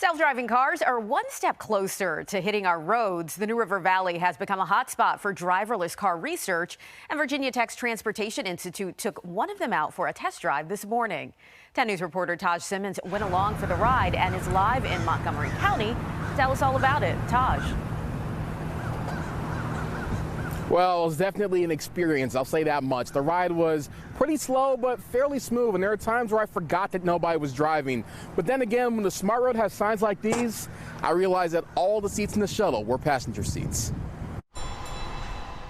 Self-driving cars are one step closer to hitting our roads. The New River Valley has become a hotspot for driverless car research, and Virginia Tech's Transportation Institute took one of them out for a test drive this morning. 10 News reporter Taj Simmons went along for the ride and is live in Montgomery County to tell us all about it. Taj. Well, it was definitely an experience, I'll say that much. The ride was pretty slow, but fairly smooth, and there are times where I forgot that nobody was driving. But then again, when the Smart Road has signs like these, I realized that all the seats in the shuttle were passenger seats.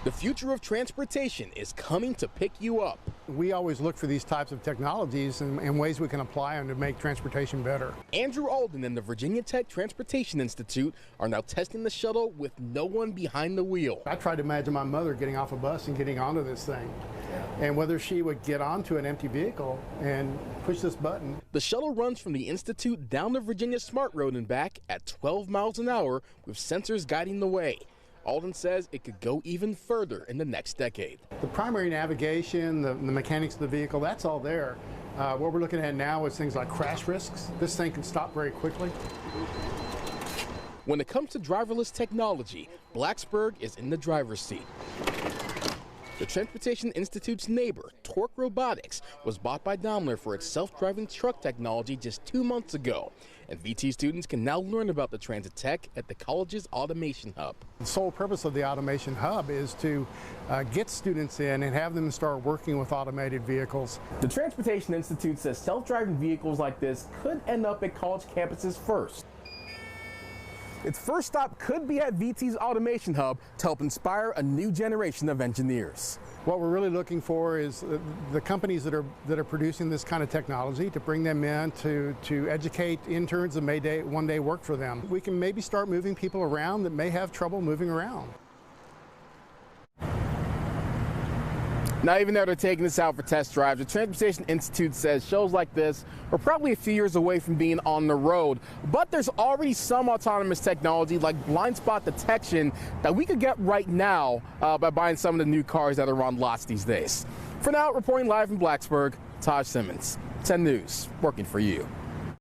The future of transportation is coming to pick you up. We always look for these types of technologies and ways we can apply them to make transportation better. Andrew Alden and the Virginia Tech Transportation Institute are now testing the shuttle with no one behind the wheel. I tried to imagine my mother getting off a bus and getting onto this thing, and whether she would get onto an empty vehicle and push this button. The shuttle runs from the Institute down the Virginia Smart Road and back at 12 miles an hour with sensors guiding the way. Alden says it could go even further in the next decade. The primary navigation, the mechanics of the vehicle, that's all there. What we're looking at now is things like crash risks. This thing can stop very quickly. When it comes to driverless technology, Blacksburg is in the driver's seat. The Transportation Institute's neighbor, Torque Robotics, was bought by Daimler for its self-driving truck technology just 2 months ago. And VT students can now learn about the transit tech at the college's Automation Hub. The sole purpose of the Automation Hub is to get students in and have them start working with automated vehicles. The Transportation Institute says self-driving vehicles like this could end up at college campuses first. Its first stop could be at VT's Automation Hub to help inspire a new generation of engineers. What we're really looking for is the companies that are producing this kind of technology to bring them in to educate interns that may one day work for them. We can maybe start moving people around that may have trouble moving around. Now, even though they're taking this out for test drives, the Transportation Institute says shows like this are probably a few years away from being on the road. But there's already some autonomous technology like blind spot detection that we could get right now by buying some of the new cars that are on lots these days. For now, reporting live from Blacksburg, Taj Simmons, 10 News, working for you.